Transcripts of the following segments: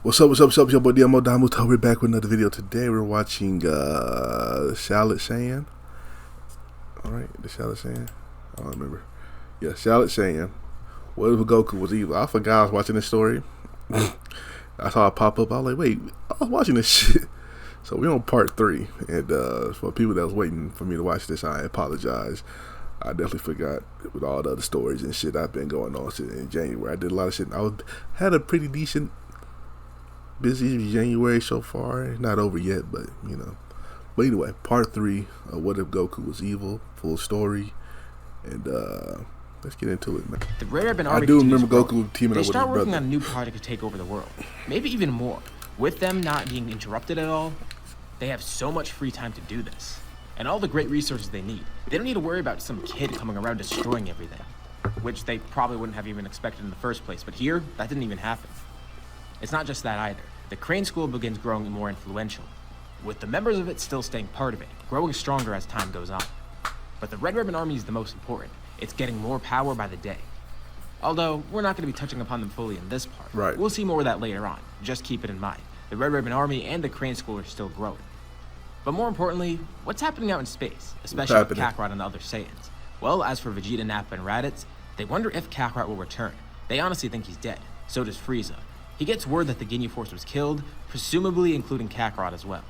What's up, your boy Domuto. We're back with another video. Today we're watching Shallot Saiyan. Alright, the Shallot Saiyan? I don't remember. Yeah, Shallot Saiyan. What if Goku was evil? I forgot I was watching this story. I saw it pop up. I was like, wait, I was watching this shit. So we're on part 3. And for people that was waiting for me to watch this, I apologize. I definitely forgot with all the other stories and shit I've been going on since in January. I did a lot of shit. Had a pretty decent, busy January so far. Not over yet, but you know. But anyway, part 3 of What If Goku Was Evil, full story, and let's get into it, man. The Red Ribbon Army. I do remember Goku teaming up with his brother. They start working on a new project to take over the world, maybe even more. With them not being interrupted at all, they have so much free time to do this, and all the great resources they need. They don't need to worry about some kid coming around destroying everything, which they probably wouldn't have even expected in the first place. But here, that didn't even happen. It's not just that either. The Crane School begins growing more influential, with the members of it still staying part of it, growing stronger as time goes on. But the Red Ribbon Army is the most important. It's getting more power by the day. Although, we're not going to be touching upon them fully in this part. Right. We'll see more of that later on. Just keep it in mind. The Red Ribbon Army and the Crane School are still growing. But more importantly, what's happening out in space, especially with Kakarot and the other Saiyans? Well, as for Vegeta, Nappa, and Raditz, they wonder if Kakarot will return. They honestly think he's dead. So does Frieza. He gets word that the Ginyu Force was killed, presumably including Kakarot as well.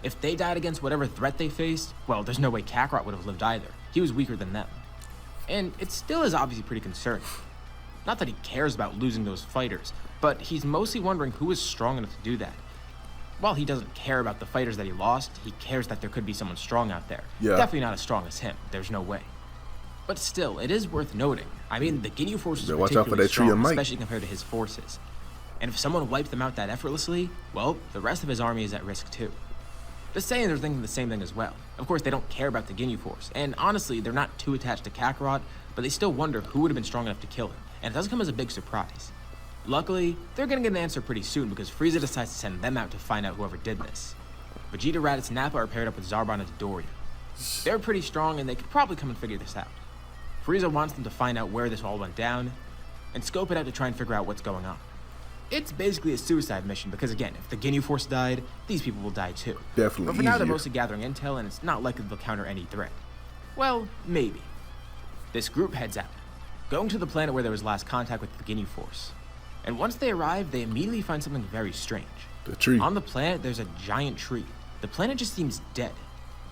If they died against whatever threat they faced, well, there's no way Kakarot would have lived either. He was weaker than them. And it still is obviously pretty concerning. Not that he cares about losing those fighters, but he's mostly wondering who is strong enough to do that. While he doesn't care about the fighters that he lost, he cares that there could be someone strong out there. Yeah. Definitely not as strong as him. There's no way. But still, it is worth noting. I mean, the Ginyu Force is particularly strong, especially compared to his forces. And if someone wiped them out that effortlessly, well, the rest of his army is at risk too. The Saiyans are thinking the same thing as well. Of course, they don't care about the Ginyu Force, and honestly, they're not too attached to Kakarot, but they still wonder who would have been strong enough to kill him, and it doesn't come as a big surprise. Luckily, they're gonna get an answer pretty soon because Frieza decides to send them out to find out whoever did this. Vegeta, Raditz, and Nappa are paired up with Zarbon and Dodoria. They're pretty strong and they could probably come and figure this out. Frieza wants them to find out where this all went down and scope it out to try and figure out what's going on. It's basically a suicide mission because again, if the Ginyu Force died, these people will die too. Definitely. But for now, they're mostly gathering intel and it's not likely they'll counter any threat. Well, maybe. This group heads out, going to the planet where there was last contact with the Ginyu Force. And once they arrive, they immediately find something very strange. The tree. On the planet, there's a giant tree. The planet just seems dead.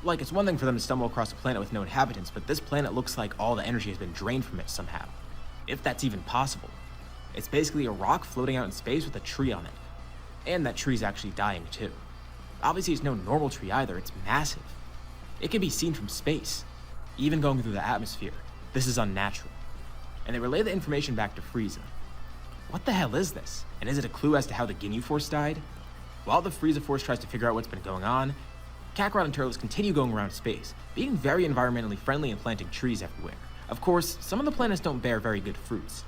Like, it's one thing for them to stumble across a planet with no inhabitants, but this planet looks like all the energy has been drained from it somehow. If that's even possible. It's basically a rock floating out in space with a tree on it. And that tree's actually dying too. Obviously, it's no normal tree either, it's massive. It can be seen from space, even going through the atmosphere. This is unnatural. And they relay the information back to Frieza. What the hell is this? And is it a clue as to how the Ginyu Force died? While the Frieza Force tries to figure out what's been going on, Kakarot and Turles continue going around space, being very environmentally friendly and planting trees everywhere. Of course, some of the planets don't bear very good fruits.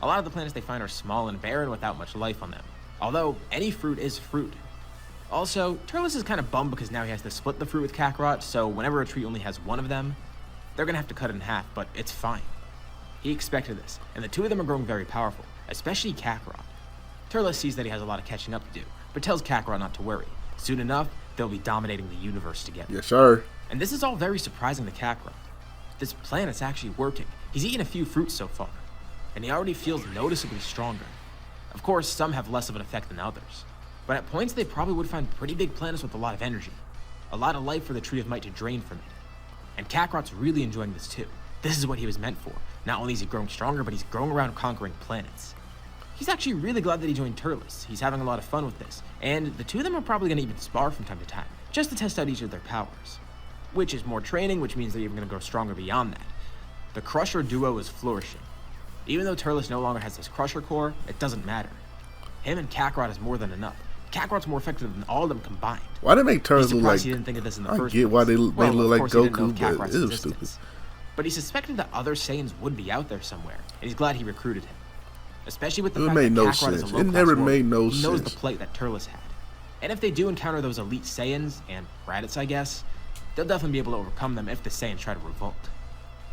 A lot of the planets they find are small and barren without much life on them, although any fruit is fruit. Also, Turles is kind of bummed because now he has to split the fruit with Kakarot, so whenever a tree only has one of them, they're gonna have to cut it in half, but it's fine. He expected this, and the two of them are growing very powerful, especially Kakarot. Turles sees that he has a lot of catching up to do, but tells Kakarot not to worry. Soon enough, they'll be dominating the universe together. Yes, sir. And this is all very surprising to Kakarot. This planet's actually working. He's eaten a few fruits so far, and he already feels noticeably stronger. Of course, some have less of an effect than others, but at points they probably would find pretty big planets with a lot of energy, a lot of life for the Tree of Might to drain from it. And Kakarot's really enjoying this too. This is what he was meant for. Not only is he growing stronger, but he's growing around conquering planets. He's actually really glad that he joined Turles. He's having a lot of fun with this, and the two of them are probably going to even spar from time to time, just to test out each of their powers. Which is more training, which means they're even going to grow stronger beyond that. The Crusher duo is flourishing. Even though Turles no longer has this Crusher core, it doesn't matter. Him and Kakarot is more than enough. Kakarot's more effective than all of them combined. Why they make Turles look like... he didn't think of this in the first I get why they look like Goku, but it was stupid. But he suspected that other Saiyans would be out there somewhere, and he's glad he recruited him. Especially with the fact that Kakarot is a low-class warrior. He knows the plight that Turles had. And if they do encounter those elite Saiyans, and Raditz I guess, they'll definitely be able to overcome them if the Saiyans try to revolt.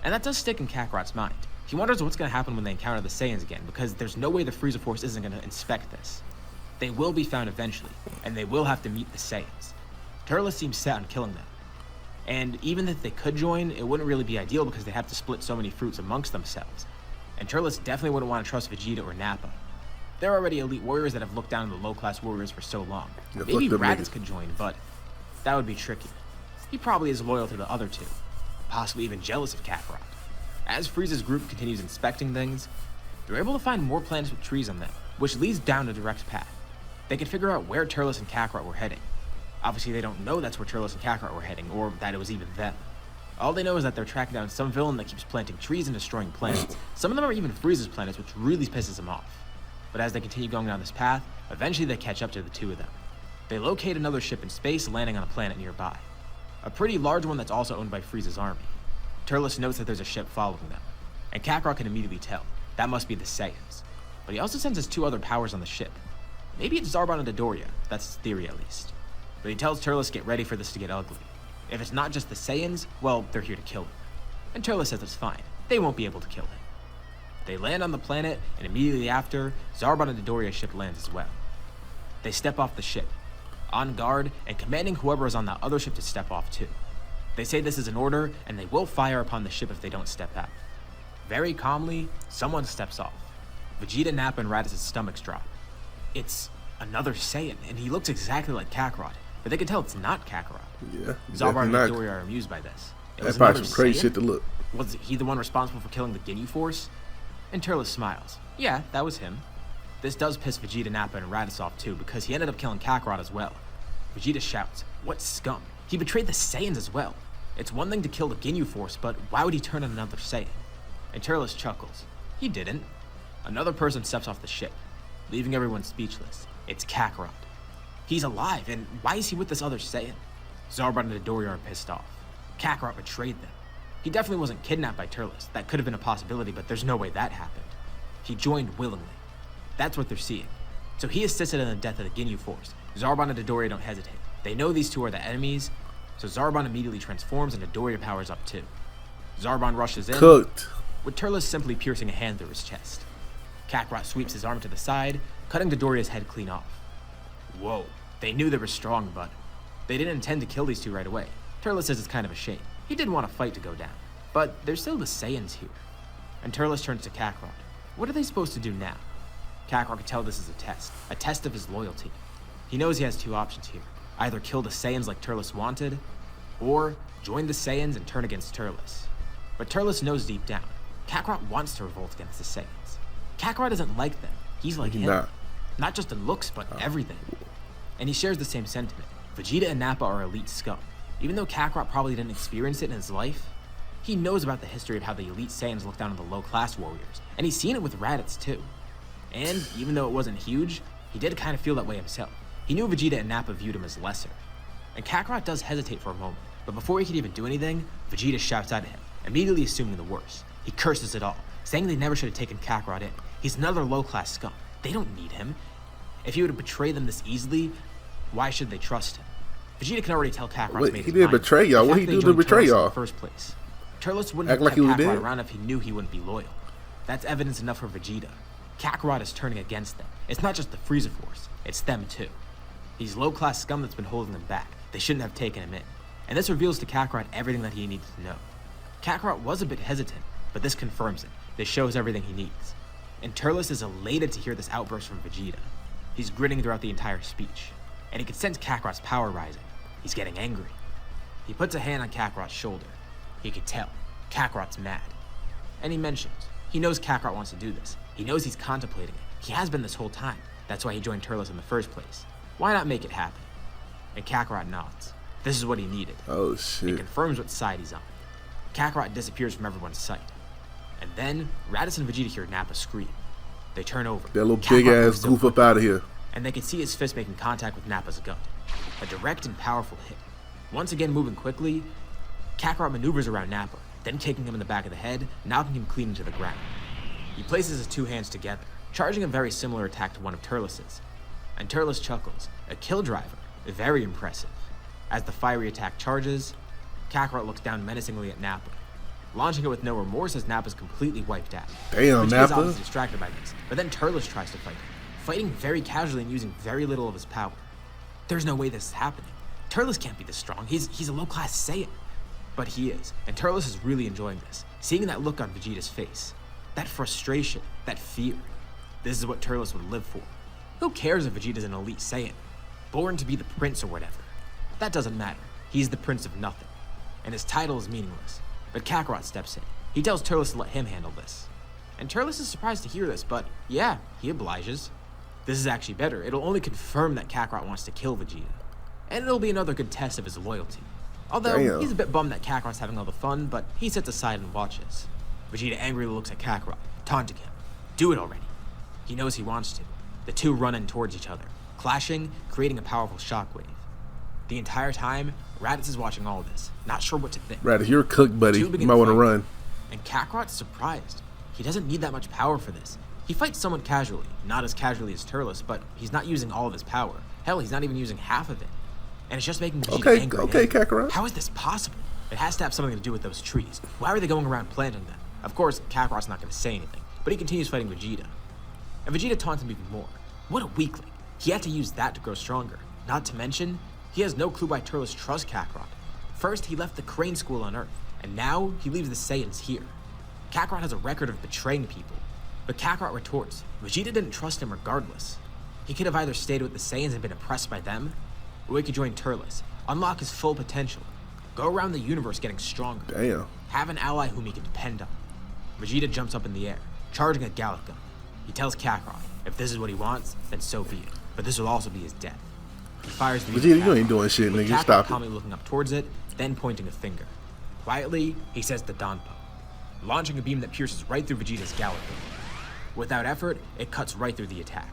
And that does stick in Kakarot's mind. He wonders what's going to happen when they encounter the Saiyans again, because there's no way the Frieza Force isn't going to inspect this. They will be found eventually, and they will have to meet the Saiyans. Turles seems set on killing them. And even if they could join, it wouldn't really be ideal because they have to split so many fruits amongst themselves. And Turles definitely wouldn't want to trust Vegeta or Nappa. They're already elite warriors that have looked down on the low-class warriors for so long. Yeah, maybe Raditz could join, but that would be tricky. He probably is loyal to the other two, possibly even jealous of Kakarot. As Frieza's group continues inspecting things, they're able to find more planets with trees on them, which leads down a direct path. They can figure out where Turles and Kakarot were heading. Obviously, they don't know that's where Turles and Kakarot were heading, or that it was even them. All they know is that they're tracking down some villain that keeps planting trees and destroying planets. Some of them are even Frieza's planets, which really pisses him off. But as they continue going down this path, eventually they catch up to the two of them. They locate another ship in space, landing on a planet nearby. A pretty large one that's also owned by Frieza's army. Turles notes that there's a ship following them, and Kakarot can immediately tell. That must be the Saiyans. But he also senses two other powers on the ship. Maybe it's Zarbon and Dodoria, that's his theory at least. But he tells Turles to get ready for this to get ugly. If it's not just the Saiyans, well, they're here to kill him. And Turles says it's fine. They won't be able to kill him. They land on the planet, and immediately after, Zarbon and Dodoria's ship lands as well. They step off the ship, on guard, and commanding whoever is on that other ship to step off too. They say this is an order, and they will fire upon the ship if they don't step out. Very calmly, someone steps off. Vegeta, Nappa, and Raditz's stomachs drop. It's another Saiyan, and he looks exactly like Kakarot, but they can tell it's not Kakarot. Yeah, Zarbon and not. Dodoria are amused by this. That's probably some crazy shit to look. Was he the one responsible for killing the Ginyu Force? And Turles smiles. Yeah, that was him. This does piss Vegeta, Nappa, and Raditz off too, because he ended up killing Kakarot as well. Vegeta shouts, "What scum? He betrayed the Saiyans as well. It's one thing to kill the Ginyu Force, but why would he turn on another Saiyan?" And Turles chuckles. He didn't. Another person steps off the ship, leaving everyone speechless. It's Kakarot. He's alive, and why is he with this other Saiyan? Zarbon and Dodoria are pissed off. Kakarot betrayed them. He definitely wasn't kidnapped by Turles. That could have been a possibility, but there's no way that happened. He joined willingly. That's what they're seeing. So he assisted in the death of the Ginyu Force. Zarbon and Dodoria don't hesitate. They know these two are the enemies, so Zarbon immediately transforms and Dodoria powers up too. Zarbon rushes in, Cooked. with Turles simply piercing a hand through his chest. Kakarot sweeps his arm to the side, cutting Dodoria's head clean off. Whoa, they knew they were strong, but they didn't intend to kill these two right away. Turles says it's kind of a shame. He didn't want a fight to go down, but there's still the Saiyans here. And Turles turns to Kakarot. What are they supposed to do now? Kakarot can tell this is a test of his loyalty. He knows he has two options here. Either kill the Saiyans like Turles wanted, or join the Saiyans and turn against Turles. But Turles knows deep down, Kakarot wants to revolt against the Saiyans. Kakarot isn't like them. He's like him. Not just in looks, but everything. And he shares the same sentiment. Vegeta and Nappa are elite scum. Even though Kakarot probably didn't experience it in his life, he knows about the history of how the elite Saiyans look down on the low-class warriors, and he's seen it with Raditz too. And even though it wasn't huge, he did kind of feel that way himself. He knew Vegeta and Nappa viewed him as lesser. And Kakarot does hesitate for a moment, but before he can even do anything, Vegeta shouts out at him, immediately assuming the worst. He curses it all, saying they never should have taken Kakarot in. He's another low-class scum. They don't need him. If he would betray them this easily, why should they trust him? Vegeta can already tell Kakarot's made his mind. He didn't betray y'all. What he do to betray y'all? In the first place. Turles wouldn't have kept Kakarot around if he knew he wouldn't be loyal. That's evidence enough for Vegeta. Kakarot is turning against them. It's not just the Frieza Force, it's them too. He's low-class scum that's been holding them back. They shouldn't have taken him in. And this reveals to Kakarot everything that he needed to know. Kakarot was a bit hesitant, but this confirms it. This shows everything he needs. And Turles is elated to hear this outburst from Vegeta. He's grinning throughout the entire speech, and he can sense Kakarot's power rising. He's getting angry. He puts a hand on Kakarot's shoulder. He could tell. Kakarot's mad. And he mentions, he knows Kakarot wants to do this. He knows he's contemplating it. He has been this whole time. That's why he joined Turles in the first place. Why not make it happen? And Kakarot nods. This is what he needed. Oh, shit. It confirms what side he's on. Kakarot disappears from everyone's sight. And then, Raditz and Vegeta hear Nappa scream. They turn over. That little big-ass goof up out of here. And they can see his fist making contact with Nappa's gun. A direct and powerful hit. Once again moving quickly, Kakarot maneuvers around Nappa, then kicking him in the back of the head, knocking him clean into the ground. He places his two hands together, charging a very similar attack to one of Turles's. And Turles chuckles. A kill driver. Very impressive. As the fiery attack charges, Kakarot looks down menacingly at Nappa, launching it with no remorse as Nappa's completely wiped out. Damn, Vegeta's Nappa. obviously distracted by this, but then Turles tries to fight him, fighting very casually and using very little of his power. There's no way this is happening. Turles can't be this strong. He's a low-class Saiyan. But he is, and Turles is really enjoying this, seeing that look on Vegeta's face. That frustration, that fear. This is what Turles would live for. Who cares if Vegeta's an elite Saiyan? Born to be the prince or whatever. That doesn't matter. He's the prince of nothing. And his title is meaningless. But Kakarot steps in. He tells Turles to let him handle this. And Turles is surprised to hear this, but yeah, he obliges. This is actually better. It'll only confirm that Kakarot wants to kill Vegeta. And it'll be another good test of his loyalty. Although, he's a bit bummed that Kakarot's having all the fun, but he sits aside and watches. Vegeta angrily looks at Kakarot, taunting him. Do it already. He knows he wants to. The two run in towards each other, clashing, creating a powerful shockwave. The entire time, Raditz is watching all this, not sure what to think. Raditz, you're cooked, buddy. You might want to run. And Kakarot's surprised. He doesn't need that much power for this. He fights somewhat casually, not as casually as Turles, but he's not using all of his power. Hell, he's not even using half of it. And it's just making Vegeta angry. Okay, Kakarot. How is this possible? It has to have something to do with those trees. Why are they going around planting them? Of course, Kakarot's not going to say anything, but he continues fighting Vegeta. And Vegeta taunts him even more. What a weakling. He had to use that to grow stronger. Not to mention, he has no clue why Turles trusts Kakarot. First, he left the Crane School on Earth, and now he leaves the Saiyans here. Kakarot has a record of betraying people. But Kakarot retorts, Vegeta didn't trust him regardless. He could have either stayed with the Saiyans and been impressed by them, or he could join Turles, unlock his full potential, go around the universe getting stronger. Damn. Have an ally whom he can depend on. Vegeta jumps up in the air, charging a Gallic gun. He tells Kakarot, if this is what he wants, then so be it. But this will also be his death. He fires the Vegeta, you ain't doing shit, nigga. Stop it. Calmly looking up towards it, then pointing a finger. Quietly, he says the Danpo, launching a beam that pierces right through Vegeta's Gallic gun. Without effort, it cuts right through the attack,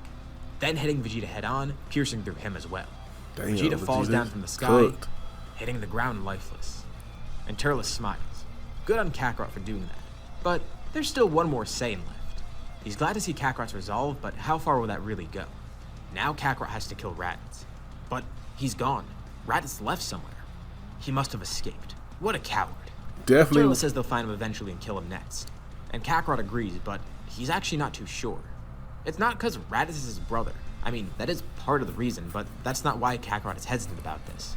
then hitting Vegeta head-on, piercing through him as well. Damn, Vegeta falls down from the sky, cooked, hitting the ground lifeless. And Turles smiles. Good on Kakarot for doing that. But there's still one more Saiyan left. He's glad to see Kakarot's resolve, but how far will that really go? Now Kakarot has to kill Raditz. But he's gone. Raditz left somewhere. He must have escaped. What a coward. Definitely. Turles says they'll find him eventually and kill him next. And Kakarot agrees, but he's actually not too sure. It's not because Raditz is his brother. I mean, that is part of the reason, but that's not why Kakarot is hesitant about this.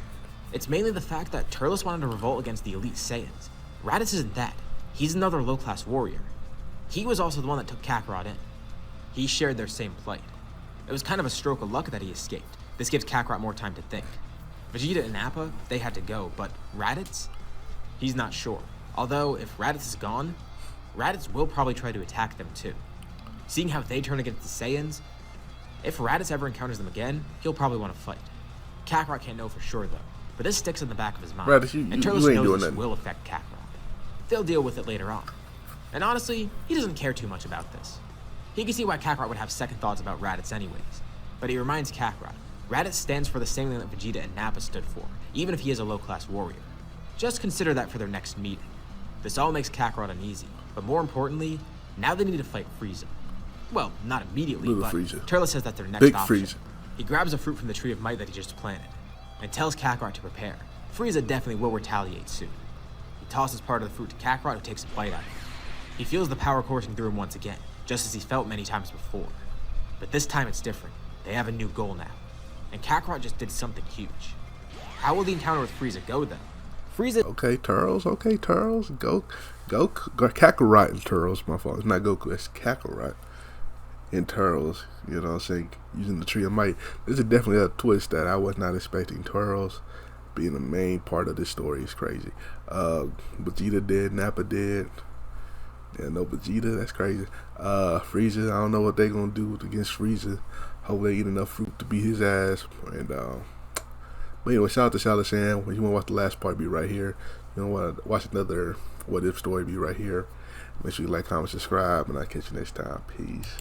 It's mainly the fact that Turles wanted to revolt against the elite Saiyans. Raditz isn't that. He's another low-class warrior. He was also the one that took Kakarot in. He shared their same plight. It was kind of a stroke of luck that he escaped. This gives Kakarot more time to think. Vegeta and Appa, they had to go, but Raditz? He's not sure. Although, if Raditz is gone, Raditz will probably try to attack them too. Seeing how they turn against the Saiyans, if Raditz ever encounters them again, he'll probably want to fight. Kakarot can't know for sure though, but this sticks in the back of his mind. Raditz, and Turles knows this will affect Kakarot. They'll deal with it later on. And honestly, he doesn't care too much about this. He can see why Kakarot would have second thoughts about Raditz anyways. But he reminds Kakarot, Raditz stands for the same thing that Vegeta and Nappa stood for, even if he is a low-class warrior. Just consider that for their next meeting. This all makes Kakarot uneasy, but more importantly, now they need to fight Frieza. Well, not immediately, but Turles says that's their next option. Frieza. He grabs a fruit from the Tree of Might that he just planted, and tells Kakarot to prepare. Frieza definitely will retaliate soon. He tosses part of the fruit to Kakarot, who takes a bite out of it. He feels the power coursing through him once again, just as he's felt many times before. But this time it's different. They have a new goal now. And Kakarot just did something huge. How will the encounter with Frieza go then? Frieza... Okay, Turles. Goku, Kakarot and Turles, my fault. It's not Goku, it's Kakarot and Turles. You know what I'm saying? Using the Tree of Might. This is definitely a twist that I was not expecting. Turles being the main part of this story is crazy. Vegeta did, Nappa did. Yeah, no Vegeta, that's crazy. Frieza, I don't know what they're gonna do against Frieza. Hope they eat enough fruit to beat his ass. And but anyway, shout out to Saiyan Shan. When you want to watch the last part, be right here. You want to watch another What If story, be right here. Make sure you like, comment, subscribe, and I'll catch you next time. Peace.